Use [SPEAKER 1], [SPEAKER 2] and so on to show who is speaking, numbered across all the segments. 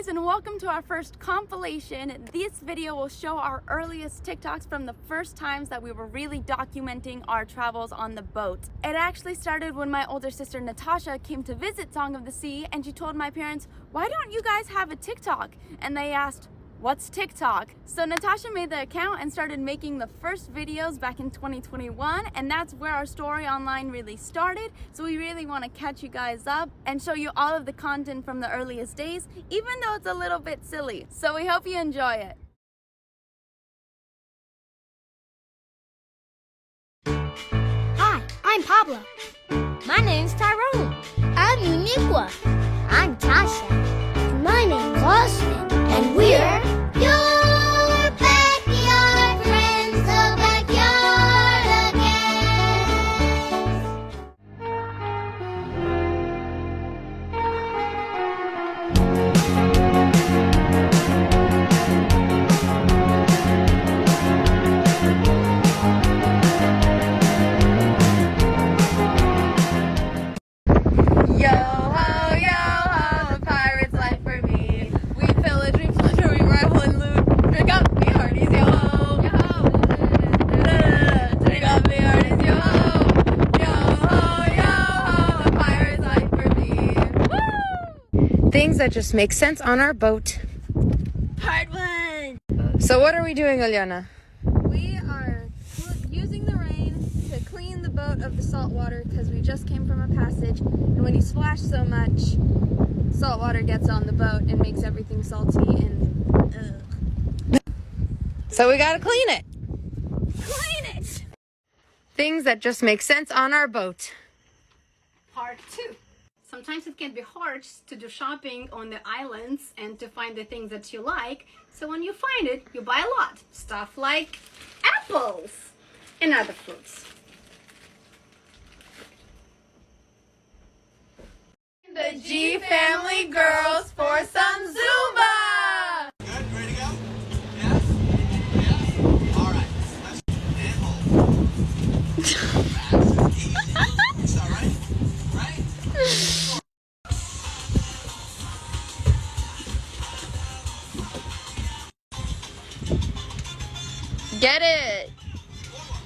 [SPEAKER 1] guys, and welcome to our first compilation. This video will show our earliest TikToks from the first times that we were really documenting our travels on the boat. It actually started when my older sister Natasha came to visit Song of the Sea, and she told my parents, "Why don't you guys have a TikTok?" And they asked, "What's TikTok?" So Natasha made the account and started making the first videos back in 2021, and that's where our story online really started. So we really want to catch you guys up and show you all of the content from the earliest days, even though it's a little bit silly. So we hope you enjoy it.
[SPEAKER 2] Hi, I'm Pablo.
[SPEAKER 3] My name's Tyrone.
[SPEAKER 2] I'm Uniqua.
[SPEAKER 3] I'm Tasha.
[SPEAKER 2] My name's Austin.
[SPEAKER 3] And we're your backyard friends, the backyard again.
[SPEAKER 1] Yo ho, a pirate's life for me. We pillage, we plunder, we rival and loot. Drink up, me hearties, yo ho. Yo ho. Drink up, me hearties, yo ho. Yo ho, a pirate's life for me. Woo!
[SPEAKER 4] Things that just make sense on our boat.
[SPEAKER 1] Part 1.
[SPEAKER 4] So what are we doing, Aliana?
[SPEAKER 1] We are using the rain to clean the boat of the salt water because we just came from a passage, and when you splash so much, salt water gets on the boat and makes everything salty and
[SPEAKER 4] So we gotta clean it.
[SPEAKER 1] clean it.
[SPEAKER 4] Things that just make sense on our boat.
[SPEAKER 5] Part 2. Sometimes it can be hard to do shopping on the islands and to find the things that you like. So when you find it, you buy a lot. Stuff like apples and other fruits.
[SPEAKER 1] The G Family girls for some Zumba.
[SPEAKER 6] Good, ready to go? Yes? Yes? All right. Let's and hold. Fast, easy. It's all right. Right?
[SPEAKER 4] Get it.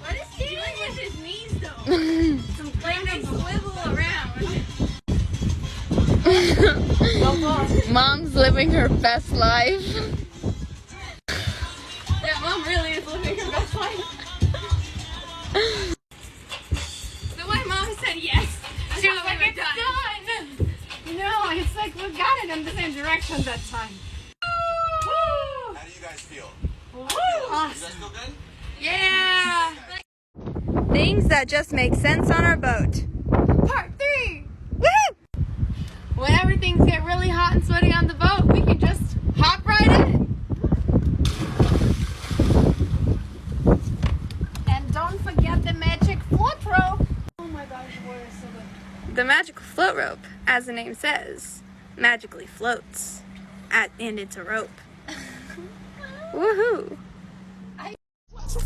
[SPEAKER 1] What is he doing with his knees though? Some they swivel around.
[SPEAKER 4] Mom's living her best life.
[SPEAKER 1] Yeah, Mom really is living her best life. The way Mom said yes, she was like, it's done.
[SPEAKER 5] No, it's like we got it in the same direction that time.
[SPEAKER 1] Woo!
[SPEAKER 6] How do you guys feel?
[SPEAKER 1] Woo!
[SPEAKER 6] You guys feel good?
[SPEAKER 1] Yeah!
[SPEAKER 4] Things that just make sense on our boat.
[SPEAKER 1] Part 3!
[SPEAKER 4] Woo!
[SPEAKER 1] Whenever things get really hot and sweaty on the boat, we can just hop right in.
[SPEAKER 5] And don't forget the magic float rope. Oh my gosh, the water is so good.
[SPEAKER 4] The magical float rope, as the name says, magically floats. And it's a rope. Woohoo!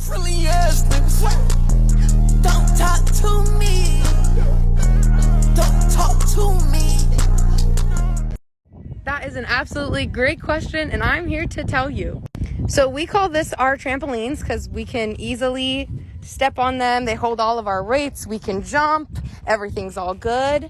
[SPEAKER 7] Friendly ass niggas. Don't talk to me. Don't talk to me.
[SPEAKER 4] That is an absolutely great question, and I'm here to tell you. So we call this our trampolines because we can easily step on them. They hold all of our weights. We can jump. Everything's all good.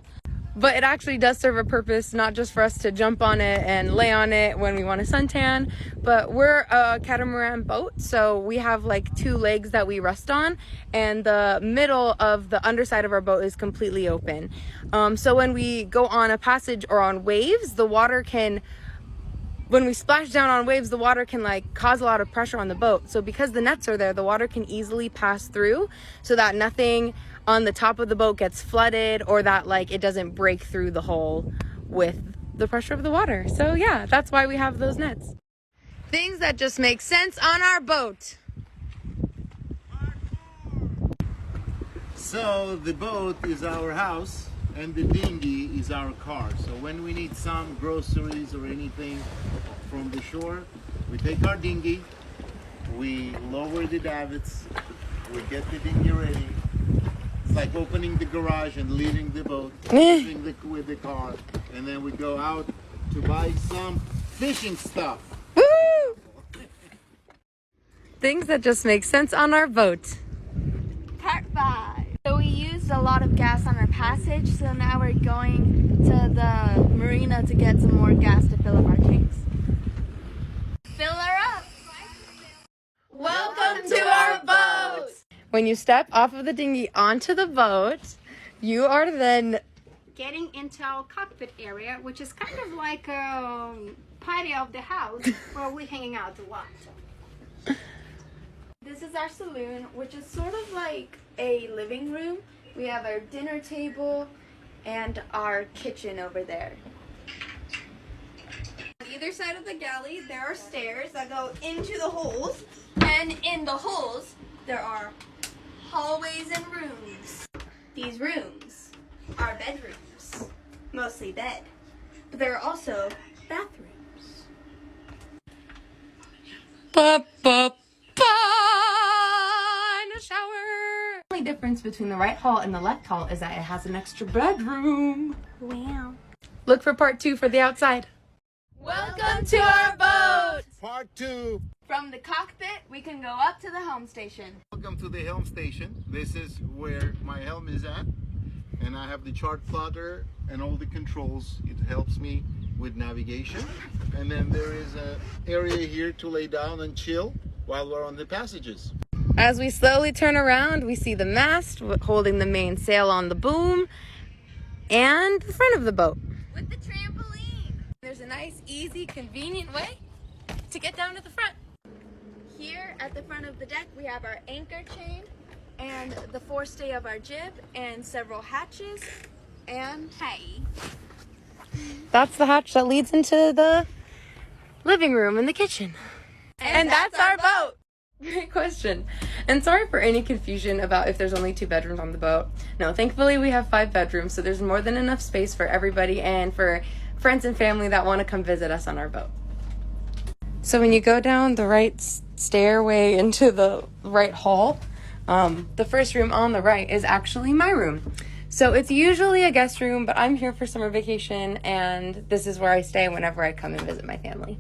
[SPEAKER 4] But it actually does serve a purpose, not just for us to jump on it and lay on it when we want to suntan, but we're a catamaran boat, so we have like 2 legs that we rest on, and the middle of the underside of our boat is completely open. So when we go on a passage or on waves, the water can, when we splash down on waves, the water can like cause a lot of pressure on the boat. So because the nets are there, the water can easily pass through so that nothing on the top of the boat gets flooded, or that like it doesn't break through the hole with the pressure of the water. So yeah, that's why we have those nets. Things that just make sense on our boat.
[SPEAKER 8] So the boat is our house and the dinghy is our car. So when we need some groceries or anything from the shore, we take our dinghy, we lower the davits, we get the dinghy ready. It's like opening the garage and leaving the boat, leaving with the car, and then we go out to buy some fishing stuff.
[SPEAKER 4] Woo! Things that just make sense on our boat.
[SPEAKER 1] Part 5. So we used a lot of gas on our passage, so now we're going to the marina to get some more gas to fill up our tanks. Fill her up! Welcome to our boat!
[SPEAKER 4] When you step off of the dinghy onto the boat, you are then
[SPEAKER 5] Getting into our cockpit area, which is kind of like a patio of the house where we're hanging out a lot.
[SPEAKER 1] This is our saloon, which is sort of like a living room. We have our dinner table and our kitchen over there. On either side of the galley, there are stairs that go into the holes, and in the holes, there are hallways and rooms. These rooms are bedrooms, mostly bed, but there are also bathrooms.
[SPEAKER 4] ba ba ba in a shower. The only difference between the right hall and the left hall is that it has an extra bedroom.
[SPEAKER 1] Wow.
[SPEAKER 4] Look for part 2 for the outside.
[SPEAKER 1] Welcome to our boat!
[SPEAKER 8] Part 2.
[SPEAKER 1] From the cockpit, we can go up to the helm station.
[SPEAKER 8] Welcome to the helm station. This is where my helm is at. And I have the chart plotter and all the controls. It helps me with navigation. And then there is an area here to lay down and chill while we're on the passages.
[SPEAKER 4] As we slowly turn around, we see the mast holding the main sail on the boom and the front of the boat.
[SPEAKER 1] With the trampoline.
[SPEAKER 4] There's a nice, easy, convenient way to get down to the front.
[SPEAKER 1] Here at the front of the deck, we have our anchor chain and the forestay of our jib and several hatches and hay.
[SPEAKER 4] That's the hatch that leads into the living room and the kitchen. And that's our boat. Great question. And sorry for any confusion about if there's only 2 bedrooms on the boat. No, thankfully we have 5 bedrooms, so there's more than enough space for everybody and for friends and family that want to come visit us on our boat. So when you go down the right stairway into the right hall, the first room on the right is actually my room. So it's usually a guest room, but I'm here for summer vacation, and this is where I stay whenever I come and visit my family.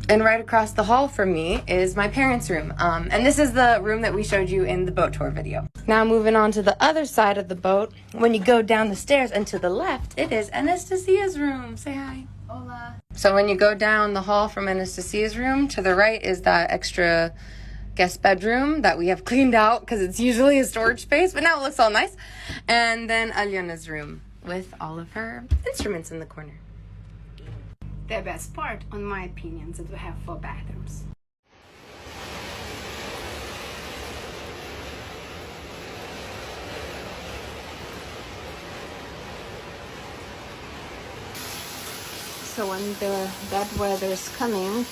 [SPEAKER 4] And right across the hall from me is my parents' room. And this is the room that we showed you in the boat tour video. Now moving on to the other side of the boat, when you go down the stairs and to the left, it is Anastasia's room. Say hi.
[SPEAKER 1] Hola.
[SPEAKER 4] So when you go down the hall from Anastasia's room, to the right is that extra guest bedroom that we have cleaned out because it's usually a storage space, but now it looks all nice. And then Aliona's room with all of her instruments in the corner.
[SPEAKER 5] The best part, in my opinion, is that we have 4 bathrooms. So when the bad weather is coming,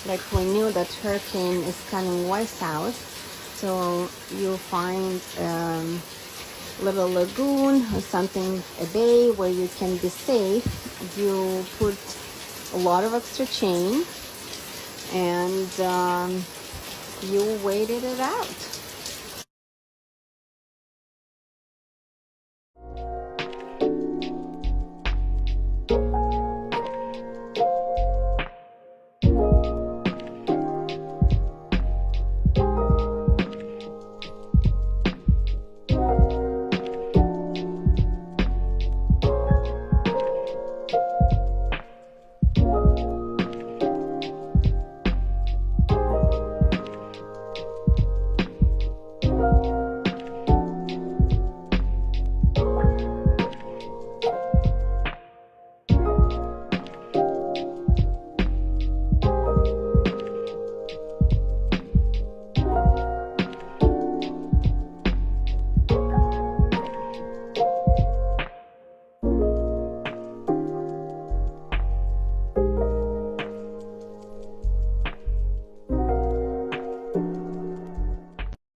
[SPEAKER 5] like we knew that hurricane is coming west south, so you'll find little lagoon or something, a bay where you can be safe. You put a lot of extra chain and you waited it out.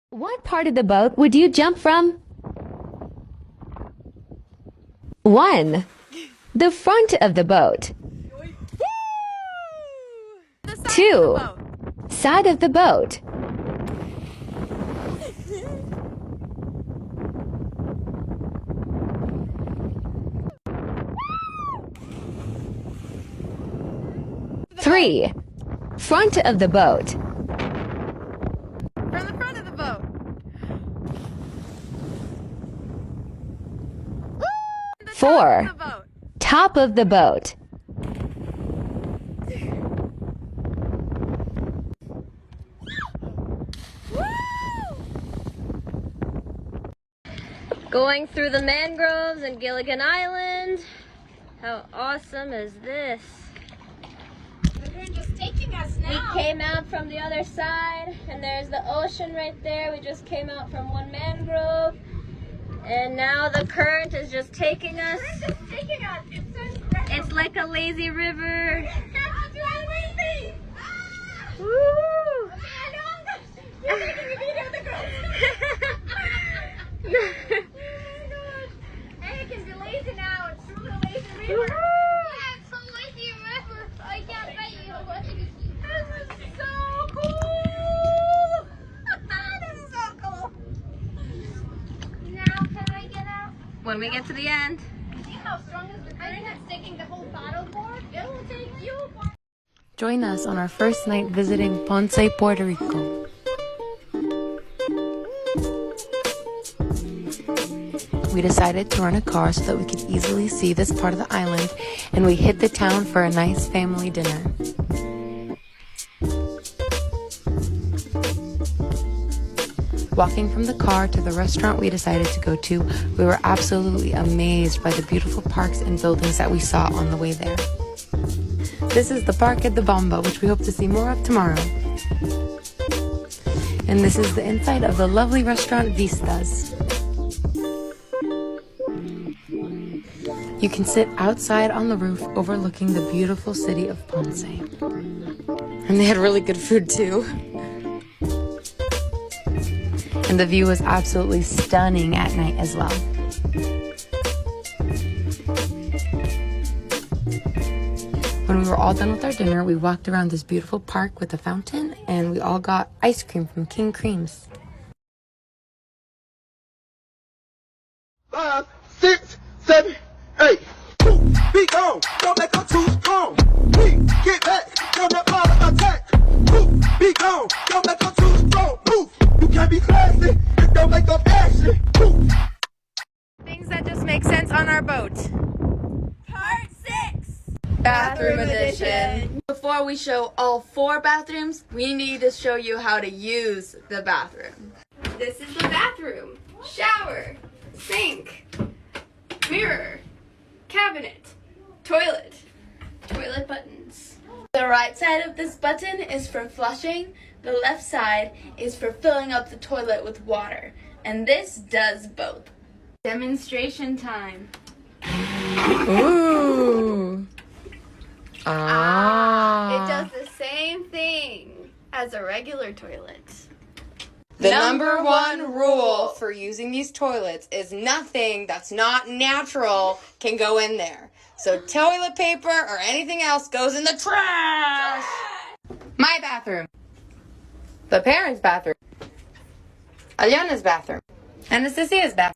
[SPEAKER 9] What part of the boat would you jump from? 1. The front of the boat. 2. Side of the boat. 3. Front of the boat.
[SPEAKER 4] From the front of the boat. The
[SPEAKER 9] 4.
[SPEAKER 4] top of the boat.
[SPEAKER 9] Top of the boat.
[SPEAKER 3] Going through the mangroves in Gilligan Island. How awesome is this?
[SPEAKER 1] They're just taking us now.
[SPEAKER 3] We came out from the other side, and there's the ocean right there. We just came out from one mangrove, and now the current is just taking us.
[SPEAKER 1] It's just taking us. It's so incredible.
[SPEAKER 3] It's like a lazy river. Woo!
[SPEAKER 1] You're making a video of the girls. Hey, it can be lazy now. It's truly a lazy river.
[SPEAKER 3] Yeah,
[SPEAKER 1] it's so lazy river. I can't bet you what it is. This is so cool. This is so cool. Now can I get out?
[SPEAKER 3] When we get to the end.
[SPEAKER 1] See how strong this current is taking the whole paddleboard? It will take you.
[SPEAKER 4] Join us on our first night visiting Ponce, Puerto Rico. We decided to rent a car so that we could easily see this part of the island, and we hit the town for a nice family dinner. Walking from the car to the restaurant we decided to go to, we were absolutely amazed by the beautiful parks and buildings that we saw on the way there. This is the Parque de Bomba, which we hope to see more of tomorrow. And this is the inside of the lovely restaurant Vistas. You can sit outside on the roof overlooking the beautiful city of Ponce. And they had really good food too. And the view was absolutely stunning at night as well. When we were all done with our dinner, we walked around this beautiful park with a fountain, and we all got ice cream from King Creams.
[SPEAKER 7] 5, 6, 7, 8. Be gone, don't let go too strong. Get back, don't let all attack. Be gone, don't let go too strong. Move, you can't be classy, don't make up action.
[SPEAKER 4] Things that just make sense on our boat.
[SPEAKER 1] Part 6.
[SPEAKER 4] Bathroom edition. Before we show all 4 bathrooms, we need to show you how to use the bathroom. This is the bathroom. Shower, sink, mirror, cabinet, toilet buttons. The right side of this button is for flushing. The left side is for filling up the toilet with water. And this does both. Demonstration time. Ooh. It does the same thing as a regular toilet. The number 1 rule for using these toilets is nothing that's not natural can go in there. So toilet paper or anything else goes in the trash. My bathroom. The parents' bathroom. Aliana's bathroom. Anastasia's bathroom.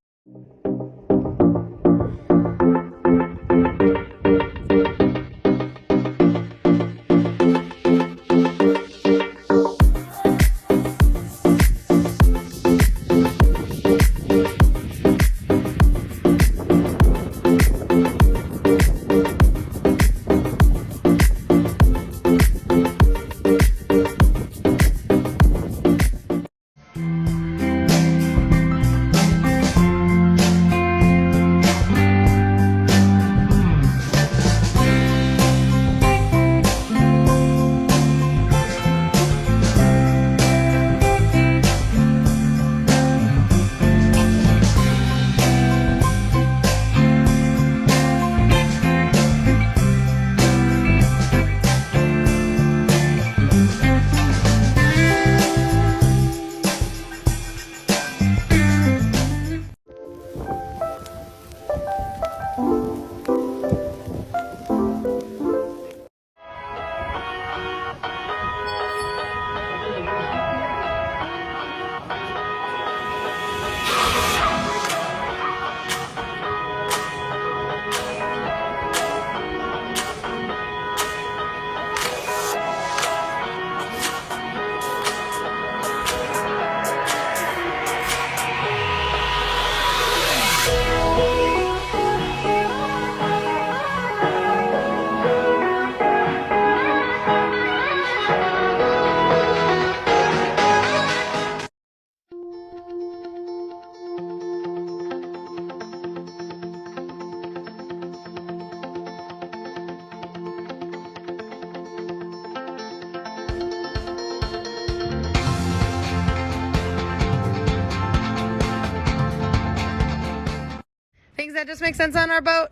[SPEAKER 4] that just make sense on our boat?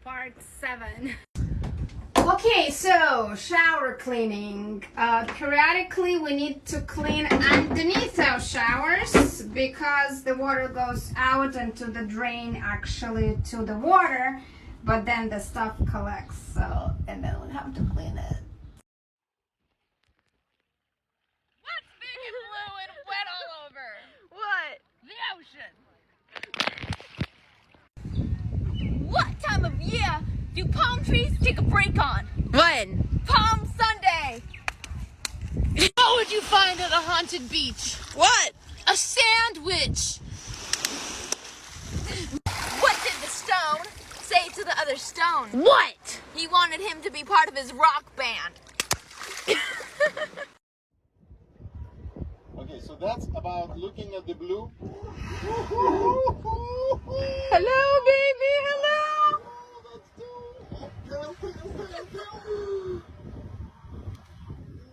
[SPEAKER 5] Part 7. Okay, so shower cleaning. Periodically we need to clean underneath our showers because the water goes out into the drain, actually to the water, but then the stuff collects, so, and then we have to clean it.
[SPEAKER 1] What's big and blue and wet all over?
[SPEAKER 4] What?
[SPEAKER 1] The ocean. What time of year do palm trees take a break on?
[SPEAKER 4] When?
[SPEAKER 1] Palm Sunday.
[SPEAKER 10] What would you find at a haunted beach?
[SPEAKER 4] What?
[SPEAKER 10] A sandwich.
[SPEAKER 1] What did the stone say to the other stone?
[SPEAKER 4] What?
[SPEAKER 1] He wanted him to be part of his rock band.
[SPEAKER 8] Okay, so that's about looking at the blue.
[SPEAKER 4] Hello, baby. Hello.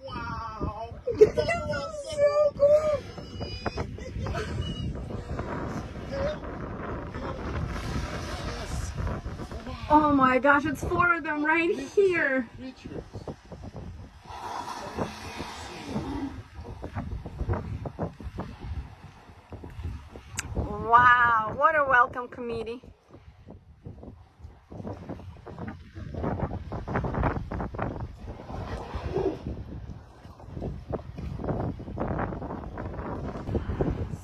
[SPEAKER 8] Wow! That was so cool!
[SPEAKER 5] Oh my gosh, it's 4 of them right here.
[SPEAKER 8] Creatures.
[SPEAKER 5] Wow, what a welcome committee.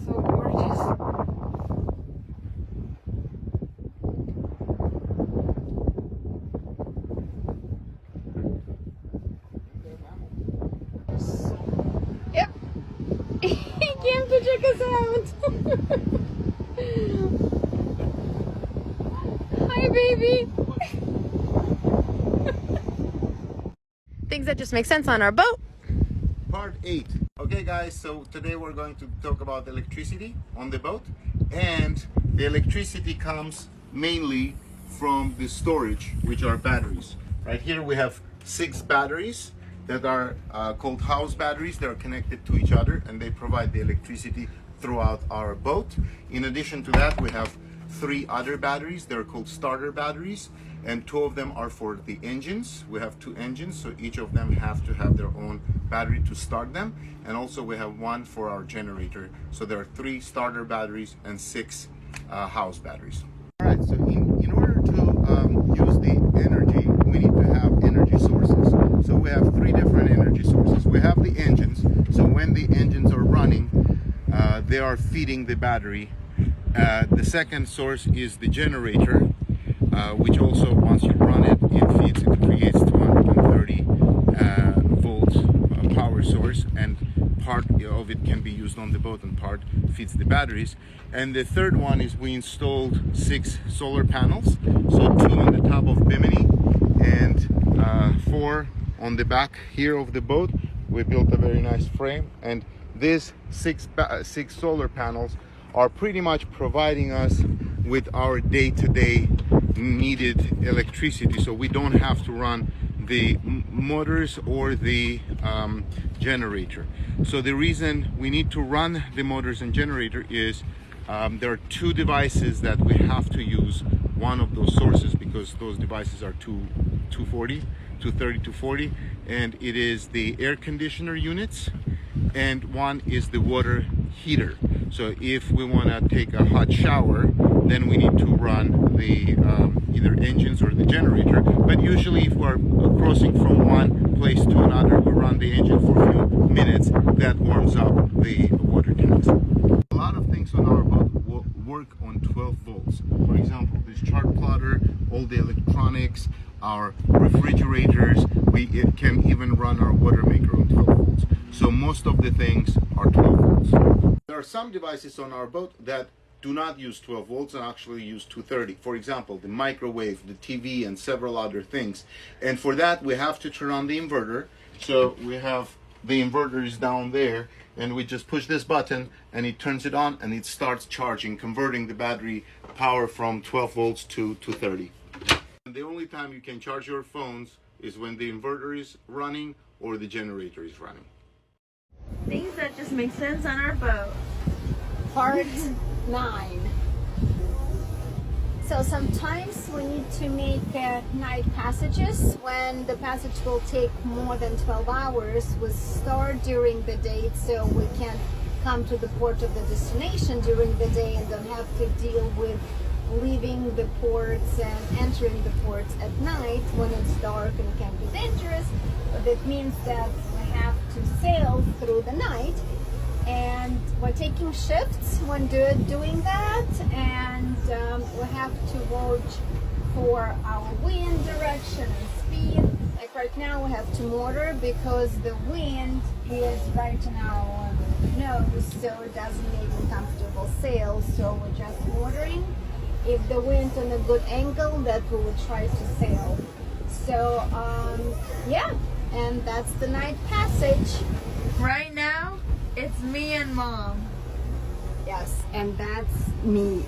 [SPEAKER 5] So gorgeous. Yep. He came to check us out. Hi, baby.
[SPEAKER 4] Things that just make sense on our boat.
[SPEAKER 8] Part 8. Okay guys, so today we're going to talk about electricity on the boat, and the electricity comes mainly from the storage, which are batteries. Right here we have 6 batteries that are called house batteries. They're connected to each other and they provide the electricity throughout our boat. In addition to that, we have 3 other batteries. They're called starter batteries, and 2 of them are for the engines. We have 2 engines, so each of them have to have their own battery to start them, and also we have 1 for our generator. So there are 3 starter batteries and 6 house batteries. All right, so in order to use the energy, we need to have energy sources. So we have 3 different energy sources. We have the engines, so when the engines are running, they are feeding the battery. The second source is the generator, which also, once you run it, it creates 230 volt power source, and part of it can be used on the boat and part feeds the batteries. And the third one is we installed 6 solar panels, so 2 on the top of Bimini and 4 on the back here of the boat. We built a very nice frame, and these 6 solar panels are pretty much providing us with our day-to-day needed electricity, so we don't have to run the motors or the generator. So the reason we need to run the motors and generator is there are 2 devices that we have to use one of those sources, because those devices are 230, 240, and it is the air conditioner units, and one is the water heater. So if we want to take a hot shower, then we need to run the either engines or the generator. But usually if we're crossing from one place to another, we run the engine for a few minutes. That warms up the water tanks. A lot of things on our boat will work on 12 volts. For example, this chart plotter, all the electronics, our refrigerators, we can even run our water maker on 12 volts. So most of the things are 12 volts. There are some devices on our boat that do not use 12 volts and actually use 230. For example, the microwave, the TV, and several other things. And for that, we have to turn on the inverter. So we have the inverter is down there, and we just push this button and it turns it on and it starts charging, converting the battery power from 12 volts to 230. And the only time you can charge your phones is when the inverter is running or the generator is running.
[SPEAKER 1] Things that just make sense on our boat.
[SPEAKER 5] Part 9.
[SPEAKER 11] So sometimes we need to make night passages when the passage will take more than 12 hours. We start during the day so we can come to the port of the destination during the day and don't have to deal with leaving the ports and entering the ports at night when it's dark and can be dangerous. But that means that we have to sail through the night, and we're taking shifts when doing that, and we have to watch for our wind direction and speed. Like right now we have to motor because the wind is right in our nose, so it doesn't make a comfortable sail, so we're just motoring. If the wind's on a good angle, that we will try to sail. So yeah, and that's the night passage.
[SPEAKER 1] Right now, it's me and Mom.
[SPEAKER 11] Yes, and that's me.